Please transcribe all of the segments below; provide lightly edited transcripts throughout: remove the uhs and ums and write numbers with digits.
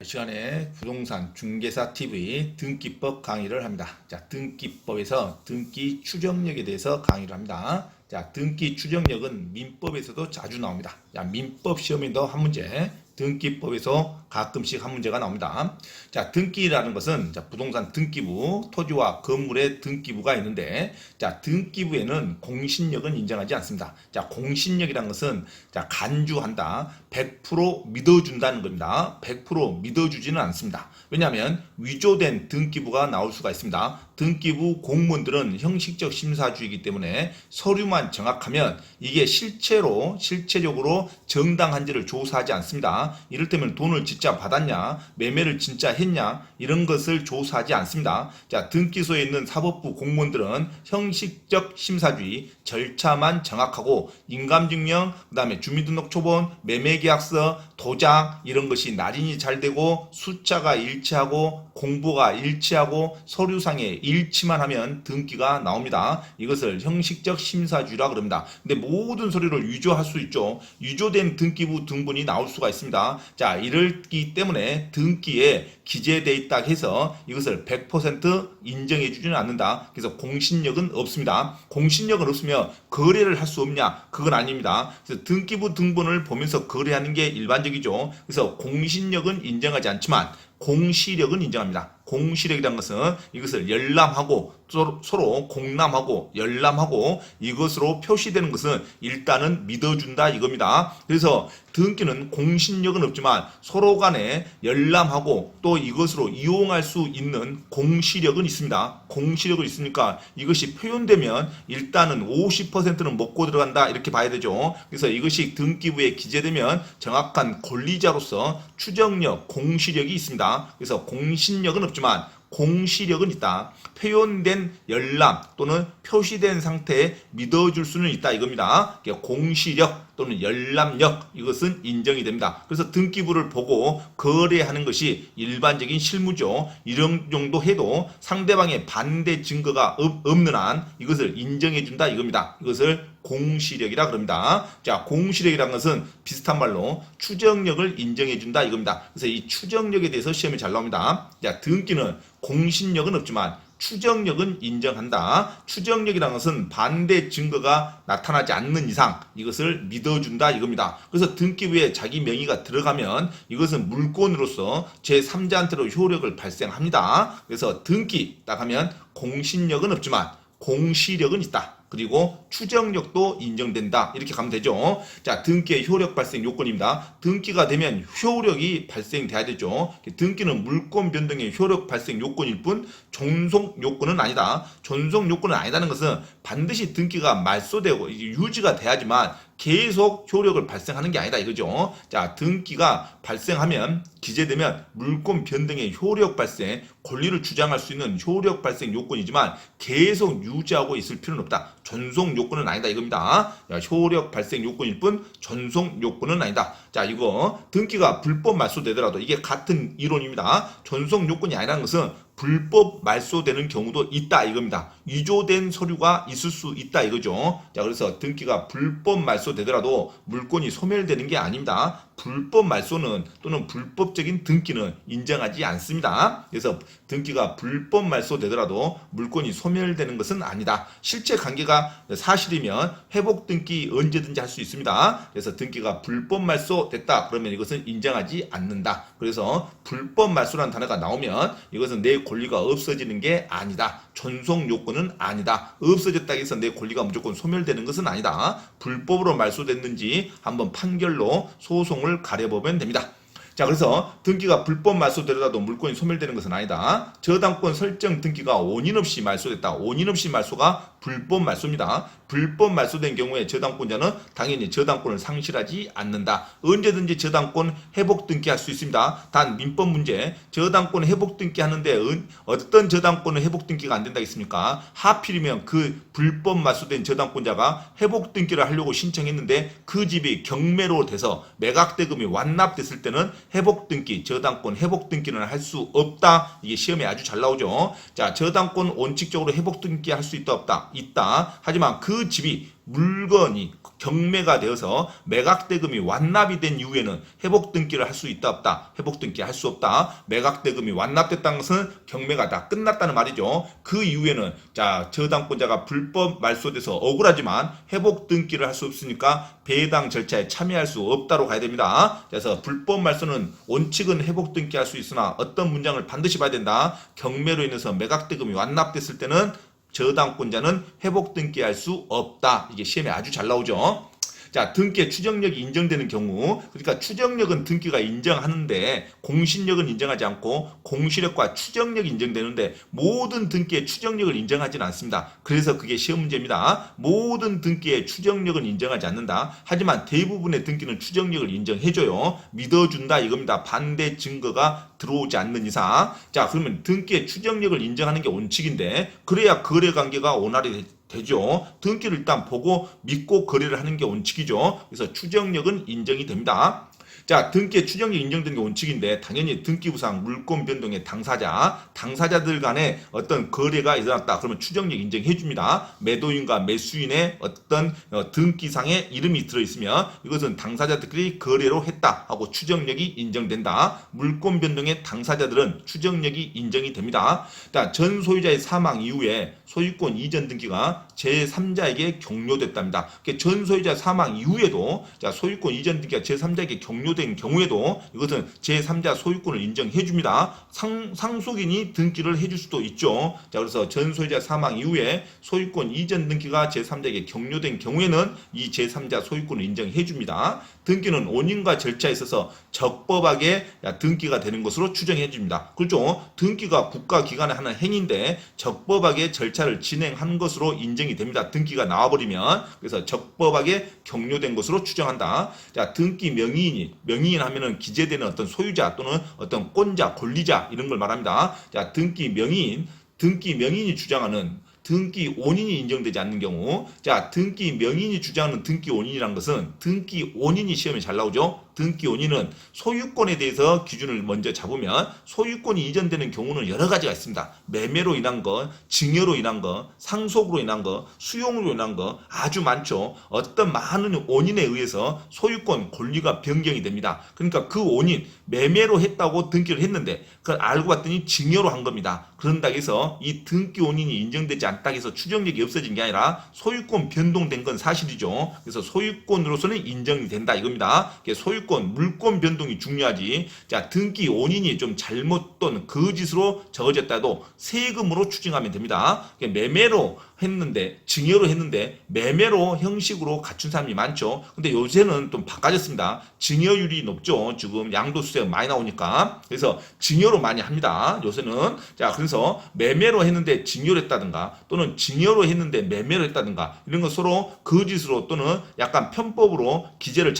시간에 부동산 중개사 TV 등기법 강의를 합니다. 자, 등기법에서 등기 추정력에 대해서 강의를 합니다. 자, 등기 추정력은 민법에서도 자주 나옵니다. 자, 민법 시험에도 한 문제, 등기법에서 가끔씩 한 문제가 나옵니다. 자, 등기라는 것은 자, 부동산 등기부, 토지와 건물의 등기부가 있는데, 자, 등기부에는 공신력은 인정하지 않습니다. 자, 공신력이라는 것은 자, 간주한다, 100% 믿어준다는 겁니다. 100% 믿어주지는 않습니다. 왜냐하면 위조된 등기부가 나올 수가 있습니다. 등기부 공무원들은 형식적 심사주의이기 때문에 서류만 정확하면 이게 실체적으로 정당한지를 조사하지 않습니다. 이를테면 돈을 진짜 받았냐, 매매를 진짜 했냐, 이런 것을 조사하지 않습니다. 자, 등기소에 있는 사법부 공무원들은 형식적 심사주의, 절차만 정확하고 인감증명, 그 다음에 주민등록 초본, 매매계약서, 도장 이런 것이 날인이 잘 되고 숫자가 일치하고 공보가 일치하고 서류상에 일치만 하면 등기가 나옵니다. 이것을 형식적 심사주의라 그럽니다. 근데 모든 서류를 위조할 수 있죠. 위조된 등기부 등본이 나올 수가 있습니다. 자, 이렇기 때문에 등기에 기재되어 있다 해서 이것을 100% 인정해 주지는 않는다. 그래서 공신력은 없습니다. 공신력은 없으면 거래를 할 수 없냐? 그건 아닙니다. 그래서 등기부 등본을 보면서 거래하는 게 일반적이죠. 그래서 공신력은 인정하지 않지만 공시력은 인정합니다. 공시력이라는 것은 이것을 열람하고 서로 공람하고 열람하고 이것으로 표시되는 것은 일단은 믿어준다 이겁니다. 그래서 등기는 공신력은 없지만 서로 간에 열람하고 또 이것으로 이용할 수 있는 공시력은 있습니다. 공시력은 있으니까 이것이 표현되면 일단은 50%는 먹고 들어간다 이렇게 봐야 되죠. 그래서 이것이 등기부에 기재되면 정확한 권리자로서 추정력, 공시력이 있습니다. 그래서 공신력은 없지만 공시력은 있다. 표현된 열람 또는 표시된 상태에 믿어줄 수는 있다 이겁니다. 공시력 또는 열람력 이것은 인정이 됩니다. 그래서 등기부를 보고 거래하는 것이 일반적인 실무죠. 이런 정도 해도 상대방의 반대 증거가 없는 한 이것을 인정해준다 이겁니다. 이것을 공시력이라 그럽니다. 자, 공시력이라는 것은 비슷한 말로 추정력을 인정해준다 이겁니다. 그래서 이 추정력에 대해서 시험이 잘 나옵니다. 자, 등기는 공신력은 없지만 추정력은 인정한다. 추정력이라는 것은 반대 증거가 나타나지 않는 이상 이것을 믿어준다 이겁니다. 그래서 등기부에 자기 명의가 들어가면 이것은 물권으로서 제3자한테로 효력을 발생합니다. 그래서 등기 딱 하면 공신력은 없지만 공시력은 있다. 그리고 추정력도 인정된다. 이렇게 가면 되죠. 자, 등기의 효력 발생 요건입니다. 등기가 되면 효력이 발생돼야 되죠. 등기는 물권 변동의 효력 발생 요건일 뿐 존속 요건은 아니다. 존속 요건은 아니다는 것은 반드시 등기가 말소되고 유지가 돼야지만 계속 효력을 발생하는 게 아니다 이거죠. 자, 등기가 발생하면 기재되면 물권 변동의 효력 발생, 권리를 주장할 수 있는 효력 발생 요건이지만 계속 유지하고 있을 필요는 없다. 전속 요건은 아니다 이겁니다. 자, 효력 발생 요건일 뿐 전속 요건은 아니다. 자, 이거 등기가 불법 말소되더라도 이게 같은 이론입니다. 전속 요건이 아니라는 것은 불법 말소되는 경우도 있다 이겁니다. 위조된 서류가 있을 수 있다 이거죠. 자, 그래서 등기가 불법 말소되더라도 물권이 소멸되는 게 아닙니다. 불법 말소는 또는 불법적인 등기는 인정하지 않습니다. 그래서 등기가 불법 말소되더라도 물권이 소멸되는 것은 아니다. 실제 관계가 사실이면 회복 등기 언제든지 할 수 있습니다. 그래서 등기가 불법 말소됐다 그러면 이것은 인정하지 않는다. 그래서 불법 말소라는 단어가 나오면 이것은 내 권리가 없어지는 게 아니다. 존속 요건은 아니다. 없어졌다고 해서 내 권리가 무조건 소멸되는 것은 아니다. 불법으로 말소됐는지 한번 판결로 소송을 가려보면 됩니다. 자, 그래서 등기가 불법 말소되더라도 물권이 소멸되는 것은 아니다. 저당권 설정 등기가 원인 없이 말소됐다. 원인 없이 말소가 불법 말소입니다. 불법 말소된 경우에 저당권자는 당연히 저당권을 상실하지 않는다. 언제든지 저당권 회복 등기할 수 있습니다. 단 민법 문제, 저당권 회복 등기하는데 어떤 저당권은 회복 등기가 안 된다겠습니까? 하필이면 그 불법 말소된 저당권자가 회복 등기를 하려고 신청했는데 그 집이 경매로 돼서 매각대금이 완납됐을 때는 회복 등기, 저당권 회복 등기는 할 수 없다. 이게 시험에 아주 잘 나오죠. 자, 저당권 원칙적으로 회복 등기 할 수 있다 없다. 있다. 하지만 그 집이 물건이 경매가 되어서 매각대금이 완납이 된 이후에는 회복 등기를 할 수 있다 없다. 회복 등기 할 수 없다. 매각대금이 완납됐다는 것은 경매가 다 끝났다는 말이죠. 그 이후에는 자 저당권자가 불법 말소돼서 억울하지만 회복 등기를 할 수 없으니까 배당 절차에 참여할 수 없다로 가야 됩니다. 그래서 불법 말소는 원칙은 회복 등기할 수 있으나 어떤 문장을 반드시 봐야 된다. 경매로 인해서 매각대금이 완납됐을 때는 저당권자는 회복 등기할 수 없다. 이게 시험에 아주 잘 나오죠. 자, 등기의 추정력이 인정되는 경우, 그러니까 추정력은 등기가 인정하는데 공신력은 인정하지 않고 공시력과 추정력이 인정되는데 모든 등기의 추정력을 인정하지는 않습니다. 그래서 그게 시험 문제입니다. 모든 등기의 추정력은 인정하지 않는다. 하지만 대부분의 등기는 추정력을 인정해줘요. 믿어준다 이겁니다. 반대 증거가 들어오지 않는 이상. 자, 그러면 등기의 추정력을 인정하는 게 원칙인데 그래야 거래 관계가 원활히 되죠. 등기를 일단 보고 믿고 거래를 하는 게 원칙이죠. 그래서 추정력은 인정이 됩니다. 자, 등기의 추정력이 인정되는 게 원칙인데 당연히 등기부상 물권 변동의 당사자들 간에 어떤 거래가 일어났다. 그러면 추정력 인정해 줍니다. 매도인과 매수인의 어떤 등기상에 이름이 들어있으면 이것은 당사자들끼리 거래로 했다 하고 추정력이 인정된다. 물권 변동의 당사자들은 추정력이 인정이 됩니다. 자, 전 소유자의 사망 이후에 소유권 이전 등기가 제3자에게 종료됐답니다. 전 소유자 사망 이후에도 자, 소유권 이전 등기가 제3자에게 종료된 경우에도 이것은 제3자 소유권을 인정해 줍니다. 상속인이 등기를 해줄 수도 있죠. 자, 그래서 전 소유자 사망 이후에 소유권 이전 등기가 제3자에게 종료된 경우에는 이 제3자 소유권을 인정해 줍니다. 등기는 원인과 절차에 있어서 적법하게 등기가 되는 것으로 추정해 줍니다. 그렇죠? 등기가 국가기관에 하는 행위인데 적법하게 절차를 진행한 것으로 인정이 됩니다. 등기가 나와버리면. 그래서 적법하게 경료된 것으로 추정한다. 자, 등기 명의인 하면은 기재되는 어떤 소유자 또는 어떤 권자, 권리자 이런 걸 말합니다. 자, 등기 명의인이 주장하는 등기 원인이 인정되지 않는 경우, 자, 등기 명의인이 주장하는 등기 원인이란 것은 등기 원인이 시험에 잘 나오죠. 등기 원인은 소유권에 대해서 기준을 먼저 잡으면 소유권이 이전되는 경우는 여러 가지가 있습니다. 매매로 인한 거, 증여로 인한 거, 상속으로 인한 거, 수용으로 인한 거 아주 많죠. 어떤 많은 원인에 의해서 소유권 권리가 변경이 됩니다. 그러니까 그 원인 매매로 했다고 등기를 했는데 그걸 알고 봤더니 증여로 한 겁니다. 그런다고 해서 이 등기 원인이 인정되지 않다고 해서 추정력이 없어진 게 아니라 소유권 변동된 건 사실이죠. 그래서 소유권으로서는 인정이 된다 이겁니다. 소유권 물권 변동이 중요하지. 자, 등기 원인이 좀 잘못 또는 거짓으로 적어졌다도 세금으로 추정하면 됩니다. 매매로 했는데 증여로 했는데 매매로 형식으로 갖춘 사람이 많죠. 근데 요새는 좀 바꿔졌습니다. 증여율이 높죠. 지금 양도소득세가 많이 나오니까. 그래서 증여로 많이 합니다. 요새는. 자, 그래서 매매로 했는데 증여로 했다든가 또는 증여로 했는데 매매로 했다든가 이런 거 서로 거짓으로 또는 약간 편법으로 기재를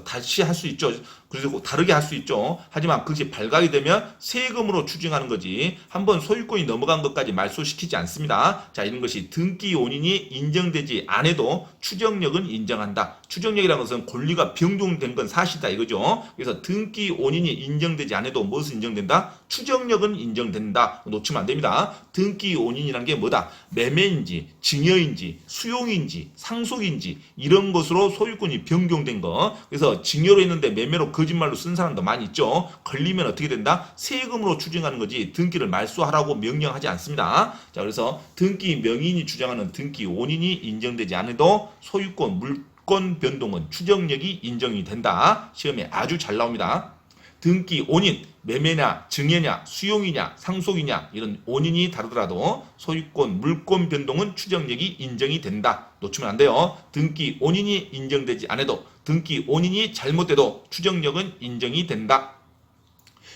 다시 할 수 있죠. 그리고 다르게 할 수 있죠. 하지만 그것이 발각이 되면 세금으로 추징하는 거지 한번 소유권이 넘어간 것까지 말소시키지 않습니다. 자, 이런 것이 등기 원인이 인정되지 않아도 추정력은 인정한다. 추정력이라는 것은 권리가 변동된 건 사실이다 이거죠. 그래서 등기 원인이 인정되지 않아도 무엇을 인정된다? 추정력은 인정된다. 놓치면 안 됩니다. 등기 원인이라는 게 뭐다? 매매인지 증여인지 수용인지 상속인지 이런 것으로 소유권이 변경된 거. 그래서 증여로 했는데 매매로 거짓말로 쓴 사람도 많이 있죠. 걸리면 어떻게 된다? 세금으로 추징하는 거지 등기를 말소하라고 명령하지 않습니다. 자, 그래서 등기 명의인이 주장하는 등기 원인이 인정되지 않아도 소유권 물권 변동은 추정력이 인정이 된다. 시험에 아주 잘 나옵니다. 등기 원인, 매매냐, 증여냐, 수용이냐, 상속이냐 이런 원인이 다르더라도 소유권, 물권 변동은 추정력이 인정이 된다. 놓치면 안 돼요. 등기 원인이 인정되지 않아도 등기 원인이 잘못돼도 추정력은 인정이 된다.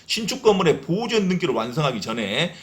신축 건물의 보존 등기를 완성하기 전에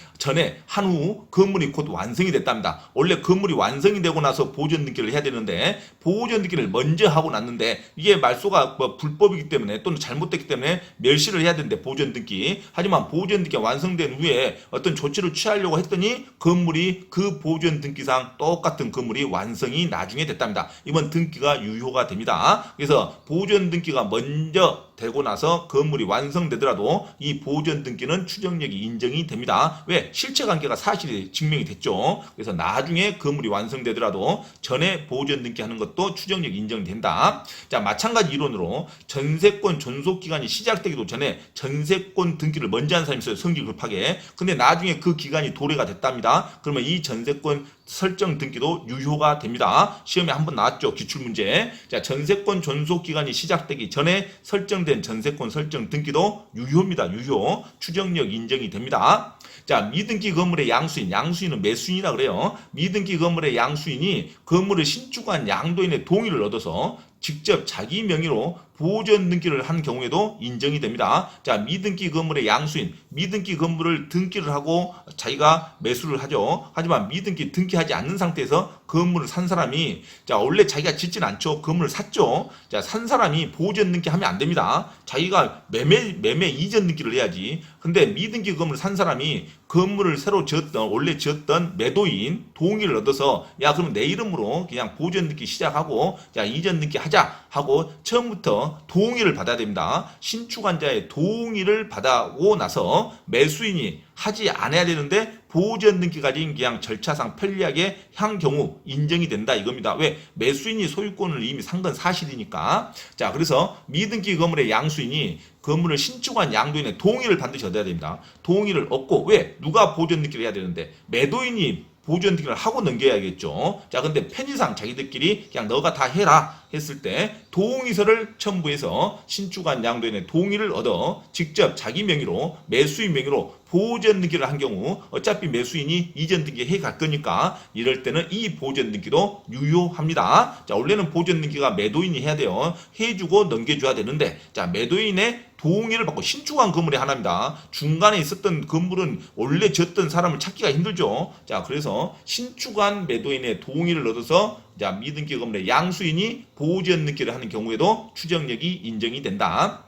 한후 건물이 곧 완성이 됐답니다. 원래 건물이 완성이 되고 나서 보존 등기를 해야 되는데 보존 등기를 먼저 하고 났는데 이게 말소가 불법이기 때문에 또는 잘못됐기 때문에 멸시를 해야 되는데 보존 등기. 하지만 보존 등기가 완성된 후에 어떤 조치를 취하려고 했더니 건물이 그 보존 등기상 똑같은 건물이 완성이 나중에 됐답니다. 이번 등기가 유효가 됩니다. 그래서 보존 등기가 먼저 되고 나서 건물이 완성되더라도 이 이 보존 등기는 추정력이 인정이 됩니다. 왜? 실체 관계가 사실이 증명이 됐죠. 그래서 나중에 건물이 완성되더라도 전에 보존 등기하는 것도 추정력 인정이 된다. 자, 마찬가지 이론으로 전세권 존속 기간이 시작되기도 전에 전세권 등기를 먼저 한 사람이 있어요. 성질 급하게. 근데 나중에 그 기간이 도래가 됐답니다. 그러면 이 전세권 설정 등기도 유효가 됩니다. 시험에 한번 나왔죠. 기출문제. 자, 전세권 존속 기간이 시작되기 전에 설정된 전세권 설정 등기도 유효입니다. 유효. 추정력 인정이 됩니다. 자, 미등기 건물의 양수인, 양수인은 매수인이라 그래요. 미등기 건물의 양수인이 건물을 신축한 양도인의 동의를 얻어서 직접 자기 명의로 보존 등기를 한 경우에도 인정이 됩니다. 자, 미등기 건물의 양수인, 미등기 건물을 등기를 하고 자기가 매수를 하죠. 하지만 미등기 등기하지 않는 상태에서 건물을 산 사람이, 자, 원래 자기가 짓진 않죠. 건물을 샀죠. 자, 산 사람이 보존 등기하면 안 됩니다. 자기가 매매 이전 등기를 해야지. 근데 미등기 건물을 산 사람이 건물을 새로 지었던, 원래 지었던 매도인 동의를 얻어서, 야, 그럼 내 이름으로 그냥 보존 등기 시작하고, 자, 이전 등기 하자 하고 처음부터 동의를 받아야 됩니다. 신축환자의 동의를 받아오고 나서 매수인이 하지 않아야 되는데 보존 등기까지 그냥 절차상 편리하게 한 경우 인정이 된다 이겁니다. 왜? 매수인이 소유권을 이미 산 건 사실이니까. 자, 그래서 미등기 건물의 양수인이 건물을 신축한 양도인의 동의를 반드시 얻어야 됩니다. 동의를 얻고, 왜? 누가 보존 등기를 해야 되는데 매도인이 보존 등기를 하고 넘겨야겠죠. 자, 근데 편의상 자기들끼리 그냥 너가 다 해라 했을 때 동의서를 첨부해서 신축한 양도인의 동의를 얻어 직접 자기 명의로, 매수인 명의로 보존 등기를 한 경우 어차피 매수인이 이전 등기 해갈 거니까 이럴 때는 이 보존 등기도 유효합니다. 자, 원래는 보존 등기가 매도인이 해야 돼요. 해주고 넘겨줘야 되는데, 자, 매도인의 동의를 받고 신축한 건물이 하나입니다. 중간에 있었던 건물은 원래 지었던 사람을 찾기가 힘들죠. 자, 그래서 신축한 매도인의 동의를 얻어서, 자, 미등기 건물의 양수인이 보존 등기를 하는 경우에도 추정력이 인정이 된다.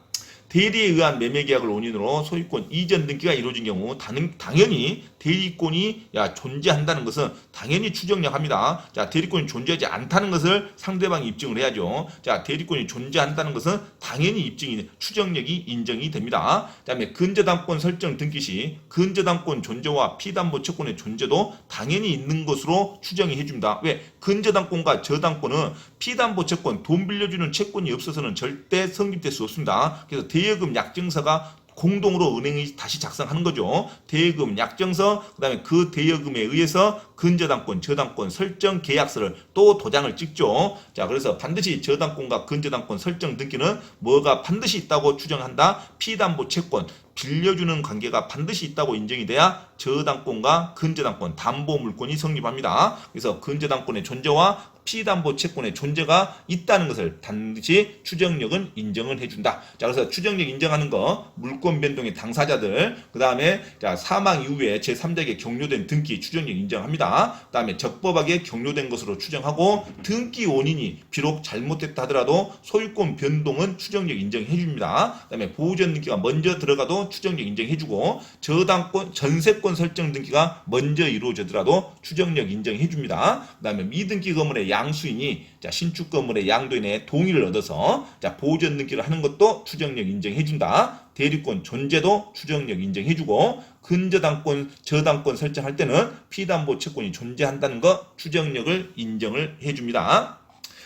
대리에 의한 매매계약을 원인으로 소유권 이전 등기가 이루어진 경우 당연히 대리권이 존재한다는 것은 당연히 추정력합니다. 자, 대리권이 존재하지 않다는 것을 상대방이 입증을 해야죠. 자, 대리권이 존재한다는 것은 당연히 추정력이 인정이 됩니다. 그다음에 근저당권 설정 등기 시 근저당권 존재와 피담보 채권의 존재도 당연히 있는 것으로 추정이 해줍니다. 왜? 근저당권과 저당권은 피담보 채권, 돈 빌려주는 채권이 없어서는 절대 성립될 수 없습니다. 그래서 대여금 약정서가 공동으로 은행이 다시 작성하는 거죠. 대여금 약정서, 그다음에 그 대여금에 의해서 근저당권, 저당권 설정 계약서를 또 도장을 찍죠. 자, 그래서 반드시 저당권과 근저당권 설정 등기는 뭐가 반드시 있다고 추정한다. 피담보 채권, 빌려주는 관계가 반드시 있다고 인정이 돼야 저당권과 근저당권, 담보물권이 성립합니다. 그래서 근저당권의 존재와 피담보 채권의 존재가 있다는 것을 반드시 추정력은 인정을 해준다. 자, 그래서 추정력 인정하는 거, 물권 변동의 당사자들, 그 다음에 사망 이후에 제3자에게 격려된 등기 추정력 인정합니다. 그 다음에 적법하게 격려된 것으로 추정하고, 등기 원인이 비록 잘못됐다 하더라도 소유권 변동은 추정력 인정해줍니다. 그 다음에 보존 등기가 먼저 들어가도 추정력 인정해주고, 저당권, 전세권 설정 등기가 먼저 이루어지더라도 추정력 인정해줍니다. 그 다음에 미등기 건물의 양수인이 신축 건물의 양도인의 동의를 얻어서 보존 등기를 하는 것도 추정력 인정해준다. 대리권 존재도 추정력 인정해주고, 근저당권, 저당권 설정할 때는 피담보 채권이 존재한다는 것 추정력을 인정을 해줍니다.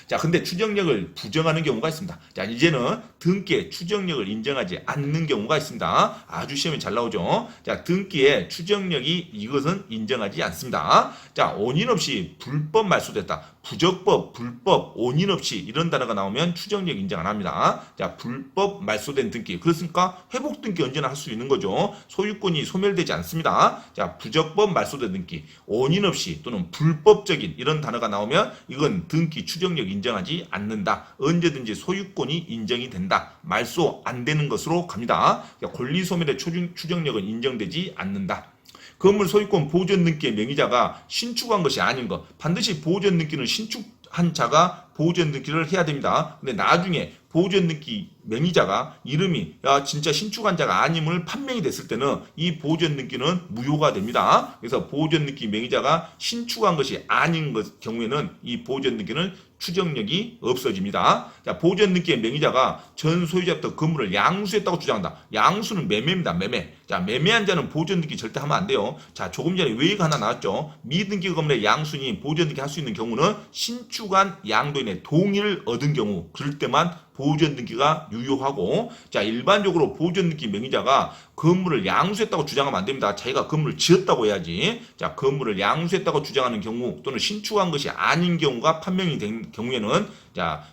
자, 근데 추정력을 부정하는 경우가 있습니다. 자, 이제는 등기에 추정력을 인정하지 않는 경우가 있습니다. 아주 시험에 잘 나오죠. 자, 등기에 추정력이 이것은 인정하지 않습니다. 자, 원인 없이 불법 말소됐다. 부적법, 불법, 원인 없이 이런 단어가 나오면 추정력 인정 안 합니다. 자, 불법 말소된 등기. 그렇습니까? 회복 등기 언제나 할 수 있는 거죠. 소유권이 소멸되지 않습니다. 자, 부적법 말소된 등기, 원인 없이 또는 불법적인 이런 단어가 나오면 이건 등기 추정력 인정하지 않는다. 언제든지 소유권이 인정이 된다. 말소 안 되는 것으로 갑니다. 권리 소멸의 추정력은 인정되지 않는다. 건물 소유권 보존 등기의 명의자가 신축한 것이 아닌 것. 반드시 보존 등기는 신축한 자가 보존 등기를 해야 됩니다. 근데 나중에 보존 등기 명의자가 이름이 진짜 신축한 자가 아님을 판명이 됐을 때는 이 보존 등기는 무효가 됩니다. 그래서 보존 등기 명의자가 신축한 것이 아닌 경우에는 이 보존 등기는 추정력이 없어집니다. 자, 보존 등기의 명의자가 전 소유자부터 건물을 양수했다고 주장한다. 양수는 매매입니다. 매매. 자, 매매한 자는 보존 등기 절대 하면 안 돼요. 자, 조금 전에 외의가 하나 나왔죠. 미등기 건물의 양수인이 보존 등기 할 수 있는 경우는 신축한 양도인의 동의를 얻은 경우, 그럴 때만 보존 등기가 유효하고, 자, 일반적으로 보존 등기 명의자가 건물을 양수했다고 주장하면 안 됩니다. 자기가 건물을 지었다고 해야지. 자, 건물을 양수했다고 주장하는 경우 또는 신축한 것이 아닌 경우가 판명이 된 경우에는 자,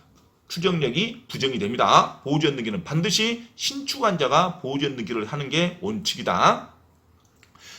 추정력이 부정이 됩니다. 보존 등기는 반드시 신축한 자가 보존 등기를 하는 게 원칙이다.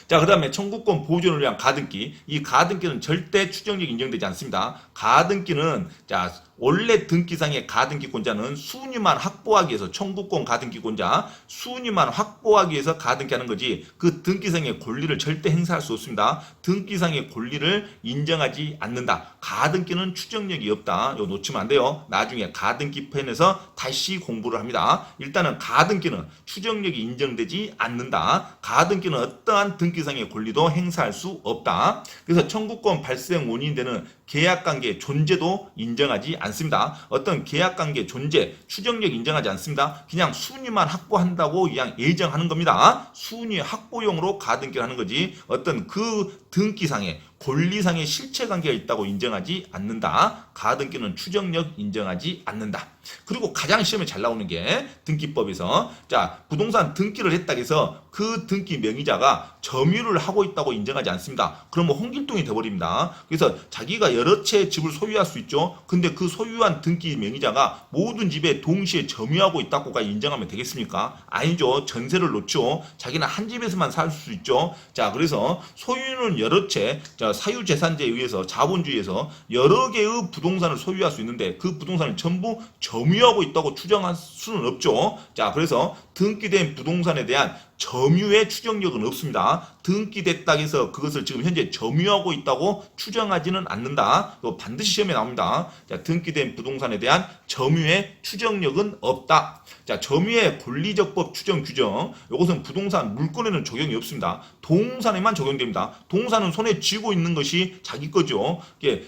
자, 그 다음에 청구권 보존을 위한 가등기. 이 가등기는 절대 추정력이 인정되지 않습니다. 가등기는 자, 원래 등기상의 가등기권자는 순위만 확보하기 위해서, 청구권 가등기권자 순위만 확보하기 위해서 가등기하는 거지, 그 등기상의 권리를 절대 행사할 수 없습니다. 등기상의 권리를 인정하지 않는다. 가등기는 추정력이 없다. 이거 놓치면 안 돼요. 나중에 가등기 편에서 다시 공부를 합니다. 일단은 가등기는 추정력이 인정되지 않는다. 가등기는 어떠한 등기상의 권리도 행사할 수 없다. 그래서 청구권 발생 원인이 되는 계약관계 존재도 인정하지 않습니다. 어떤 계약관계 존재, 추정력 인정하지 않습니다. 그냥 순위만 확보한다고 그냥 예정하는 겁니다. 순위 확보용으로 가등기를 하는 거지, 어떤 그 등기상의 권리상의 실체관계가 있다고 인정하지 않는다. 가등기는 추정력 인정하지 않는다. 그리고 가장 시험에 잘 나오는 게 등기법에서, 자, 부동산 등기를 했다고 해서 그 등기 명의자가 점유를 하고 있다고 인정하지 않습니다. 그러면 홍길동이 돼버립니다. 그래서 자기가 여러 채 집을 소유할 수 있죠. 근데 그 소유한 등기 명의자가 모든 집에 동시에 점유하고 있다고가 인정하면 되겠습니까? 아니죠. 전세를 놓죠. 자기는 한 집에서만 살 수 있죠. 자, 그래서 소유는 여러 채, 자, 사유재산제에 의해서, 자본주의에서 여러 개의 부동산을 소유할 수 있는데 그 부동산을 전부 점유하고 있다고 추정할 수는 없죠. 자, 그래서 등기된 부동산에 대한 점유의 추정력은 없습니다. 등기됐다고 해서 그것을 지금 현재 점유하고 있다고 추정하지는 않는다. 이거 반드시 시험에 나옵니다. 자, 등기된 부동산에 대한 점유의 추정력은 없다. 자, 점유의 권리적법 추정 규정. 이것은 부동산 물권에는 적용이 없습니다. 동산에만 적용됩니다. 동산은 손에 쥐고 있는 것이 자기 거죠.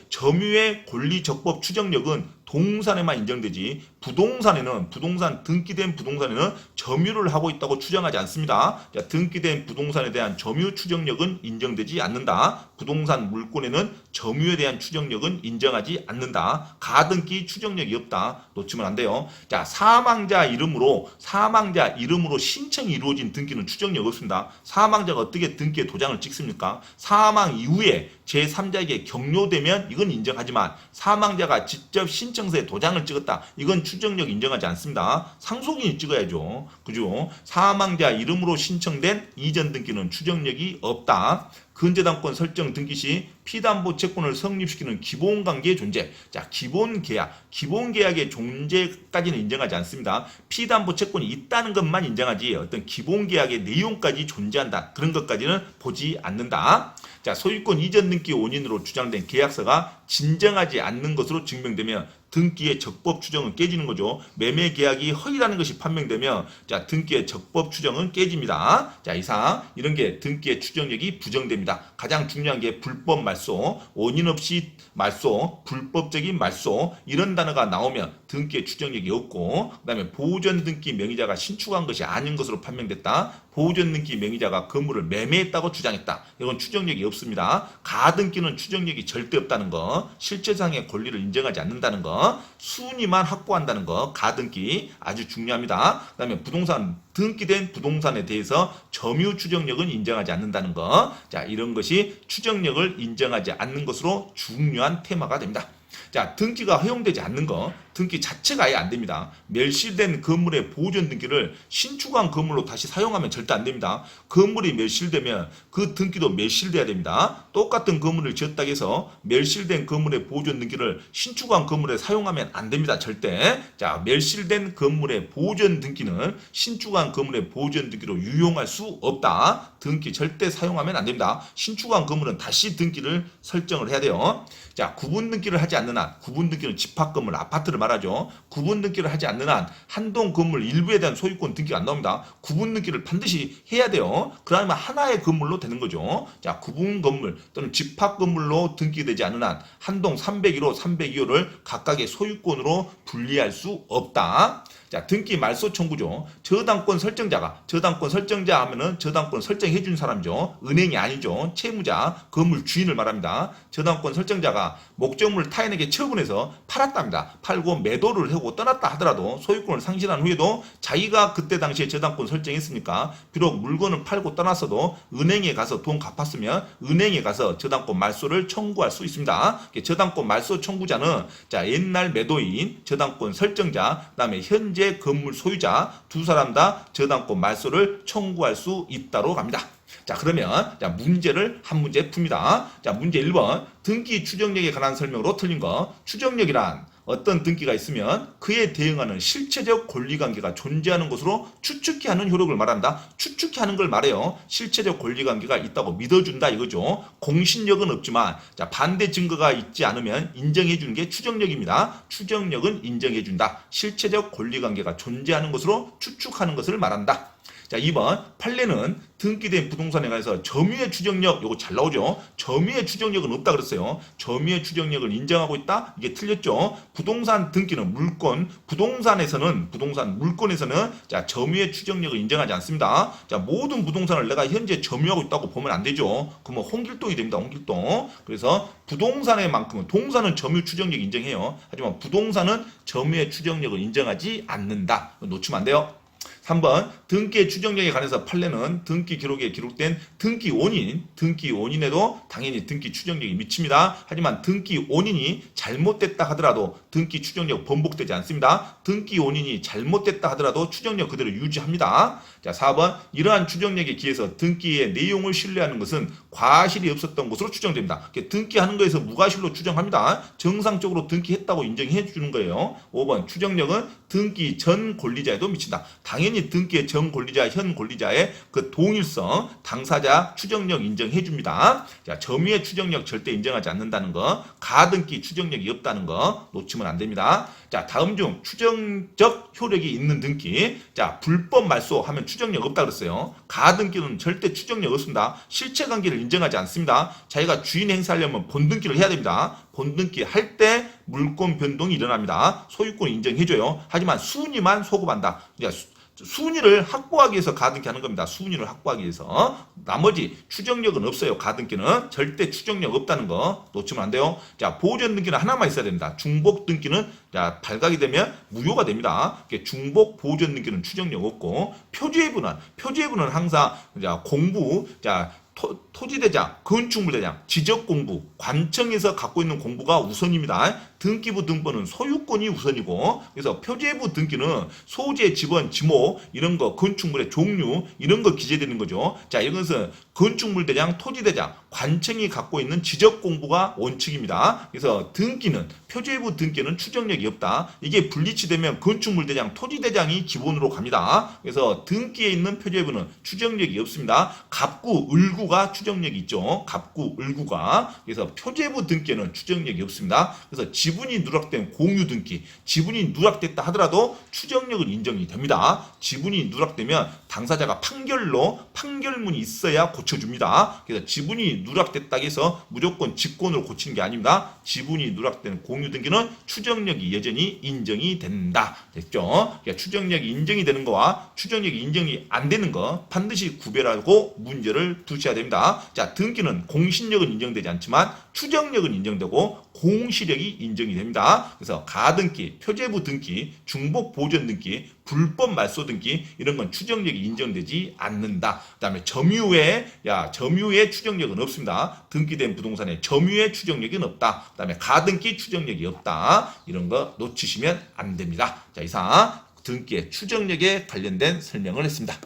점유의 권리적법 추정력은 동산에만 인정되지, 부동산에는, 부동산 등기된 부동산에는 점유를 하고 있다고 추정하지 않습니다. 자, 등기된 부동산에 대한 점유 추정력은 인정되지 않는다. 부동산 물권에는 점유에 대한 추정력은 인정하지 않는다. 가등기 추정력이 없다. 놓치면 안 돼요. 자, 사망자 이름으로 신청이 이루어진 등기는 추정력 없습니다. 사망자가 어떻게 등기에 도장을 찍습니까? 사망 이후에 제3자에게 격려되면 이건 인정하지만, 사망자가 직접 신청서에 도장을 찍었다, 이건 추정력 인정하지 않습니다. 상속인이 찍어야죠. 그죠? 사망자 이름으로 신청된 이전 등기는 추정력이 없다. 근저당권 설정 등기 시 피담보 채권을 성립시키는 기본관계의 존재. 자, 기본계약의 존재까지는 인정하지 않습니다. 피담보 채권이 있다는 것만 인정하지 어떤 기본계약의 내용까지 존재한다, 그런 것까지는 보지 않는다. 자, 소유권 이전 등기 원인으로 주장된 계약서가 진정하지 않는 것으로 증명되면 등기의 적법 추정은 깨지는 거죠. 매매 계약이 허위라는 것이 판명되면 자, 등기의 적법 추정은 깨집니다. 자, 이상 이런 게 등기의 추정력이 부정됩니다. 가장 중요한 게 불법 말소, 원인 없이 말소, 불법적인 말소, 이런 단어가 나오면 등기의 추정력이 없고, 그다음에 보존 등기 명의자가 신축한 것이 아닌 것으로 판명됐다. 보존 등기 명의자가 건물을 매매했다고 주장했다. 이건 추정력이 없습니다. 가등기는 추정력이 절대 없다는 거, 실체상의 권리를 인정하지 않는다는 거, 순위만 확보한다는 거, 가등기 아주 중요합니다. 그다음에 부동산, 등기된 부동산에 대해서 점유 추정력은 인정하지 않는다는 거. 자, 이런 것이 추정력을 인정하지 않는 것으로 중요한 테마가 됩니다. 자, 등기가 허용되지 않는 거, 등기 자체가 아예 안 됩니다. 멸실된 건물의 보존 등기를 신축한 건물로 다시 사용하면 절대 안 됩니다. 건물이 멸실되면 그 등기도 멸실돼야 됩니다. 똑같은 건물을 지었다고 해서 멸실된 건물의 보존 등기를 신축한 건물에 사용하면 안 됩니다. 절대. 자, 멸실된 건물의 보존 등기는 신축한 건물의 보존 등기로 유용할 수 없다. 등기 절대 사용하면 안 됩니다. 신축한 건물은 다시 등기를 설정을 해야 돼요. 자, 구분 등기를 하지 않는 한, 구분 등기는 집합 건물, 아파트를 말하죠. 구분 등기를 하지 않는 한 한동 건물 일부에 대한 소유권 등기가 안 나옵니다. 구분 등기를 반드시 해야 돼요. 그러면 하나의 건물로 되는 거죠. 자, 구분 건물 또는 집합 건물로 등기되지 않는 한 한동 301호, 302호를 각각의 소유권으로 분리할 수 없다. 자, 등기 말소 청구죠. 저당권 설정자 하면은 저당권 설정해 준 사람이죠. 은행이 아니죠. 채무자, 건물 주인을 말합니다. 저당권 설정자가 목적물을 타인에게 처분해서 팔았답니다. 팔고 매도를 하고 떠났다 하더라도 소유권을 상실한 후에도 자기가 그때 당시에 저당권 설정했으니까 비록 물건을 팔고 떠났어도 은행에 가서 돈 갚았으면 은행에 가서 저당권 말소를 청구할 수 있습니다. 저당권 말소 청구자는 자, 옛날 매도인, 저당권 설정자, 그다음에 현재 건물 소유자 두 사람 다 저당권 말소를 청구할 수 있다로 갑니다. 자, 그러면 자, 문제를 한 문제 풉니다. 자, 문제 1번 등기 추정력에 관한 설명으로 틀린 거. 추정력이란 어떤 등기가 있으면 그에 대응하는 실체적 권리관계가 존재하는 것으로 추측케 하는 효력을 말한다. 추측케 하는 걸 말해요. 실체적 권리관계가 있다고 믿어준다 이거죠. 공신력은 없지만 자, 반대 증거가 있지 않으면 인정해주는 게 추정력입니다. 추정력은 인정해준다. 실체적 권리관계가 존재하는 것으로 추측하는 것을 말한다. 자, 2번 판례는 등기된 부동산에 관해서 점유의 추정력, 요거 잘 나오죠. 점유의 추정력은 없다 그랬어요. 점유의 추정력을 인정하고 있다? 이게 틀렸죠. 부동산 등기는 물건에서는 자, 점유의 추정력을 인정하지 않습니다. 자, 모든 부동산을 내가 현재 점유하고 있다고 보면 안 되죠. 그러면 홍길동이 됩니다. 홍길동. 그래서 부동산에만큼은 동산은 점유 추정력 인정해요. 하지만 부동산은 점유의 추정력을 인정하지 않는다. 놓치면 안 돼요. 3번 등기의 추정력에 관해서 판례는 등기 기록에 기록된 등기 원인에도 당연히 등기 추정력이 미칩니다. 하지만 등기 원인이 잘못됐다 하더라도 등기 추정력 번복되지 않습니다. 등기 원인이 잘못됐다 하더라도 추정력 그대로 유지합니다. 자, 4번 이러한 추정력에 기해서 등기의 내용을 신뢰하는 것은 과실이 없었던 것으로 추정됩니다. 등기하는 거에서 무과실로 추정합니다. 정상적으로 등기했다고 인정해 주는 거예요. 5번 추정력은 등기 전 권리자에도 미친다. 당연히 등기의 전 권리자, 현 권리자의 그 동일성, 당사자 추정력 인정해 줍니다. 자, 점유의 추정력 절대 인정하지 않는다는 거, 가등기 추정력이 없다는 거 놓치면 안 됩니다. 자, 다음 중 추정적 효력이 있는 등기. 자, 불법 말소 하면 추정력 없다 그랬어요. 가등기는 절대 추정력 없습니다. 실체 관계를 인정하지 않습니다. 자기가 주인 행사하려면 본등기를 해야 됩니다. 본등기 할 때 물권 변동이 일어납니다. 소유권 인정해줘요. 하지만 순위만 소급한다. 그러니까 순위를 확보하기 위해서 가등기 하는 겁니다. 순위를 확보하기 위해서. 나머지 추정력은 없어요. 가등기는 절대 추정력 없다는 거 놓치면 안 돼요. 자, 보존 등기는 하나만 있어야 됩니다. 중복 등기는 자, 발각이 되면 무효가 됩니다. 중복 보존 등기는 추정력 없고 표지회부는 항상 자, 공부 자 토지대장, 건축물대장, 지적공부, 관청에서 갖고 있는 공부가 우선입니다. 등기부 등본은 소유권이 우선이고, 그래서 표제부 등기는 소재, 지번, 지목 이런 거, 건축물의 종류 이런 거 기재되는 거죠. 자, 이것은 건축물대장, 토지대장, 관청이 갖고 있는 지적공부가 원칙입니다. 그래서 등기는 표제부 등기는 추정력이 없다. 이게 분리치되면 건축물대장, 토지대장이 기본으로 갑니다. 그래서 등기에 있는 표제부는 추정력이 없습니다. 갑구, 을구가 추정력이 있죠. 갑구, 을구가. 그래서 표제부 등기는 추정력이 없습니다. 그래서 지분이 누락된 공유 등기, 지분이 누락됐다 하더라도 추정력은 인정이 됩니다. 지분이 누락되면 당사자가 판결문이 있어야 고쳐줍니다. 그래서 지분이 누락됐다고 해서 무조건 직권으로 고치는 게 아닙니다. 지분이 누락된 공유 등기는 추정력이 여전히 인정이 된다. 됐죠? 그러니까 추정력이 인정이 되는 거와 추정력이 인정이 안 되는 거 반드시 구별하고 문제를 두셔야 됩니다. 자, 등기는 공신력은 인정되지 않지만 추정력은 인정되고 공시력이 인정이 됩니다. 그래서 가등기, 표제부 등기, 중복 보존 등기, 불법 말소 등기 이런 건 추정력이 인정되지 않는다. 그다음에 점유의 추정력은 없습니다. 등기된 부동산에 점유의 추정력은 없다. 그다음에 가등기 추정력이 없다. 이런 거 놓치시면 안 됩니다. 자, 이상 등기의 추정력에 관련된 설명을 했습니다.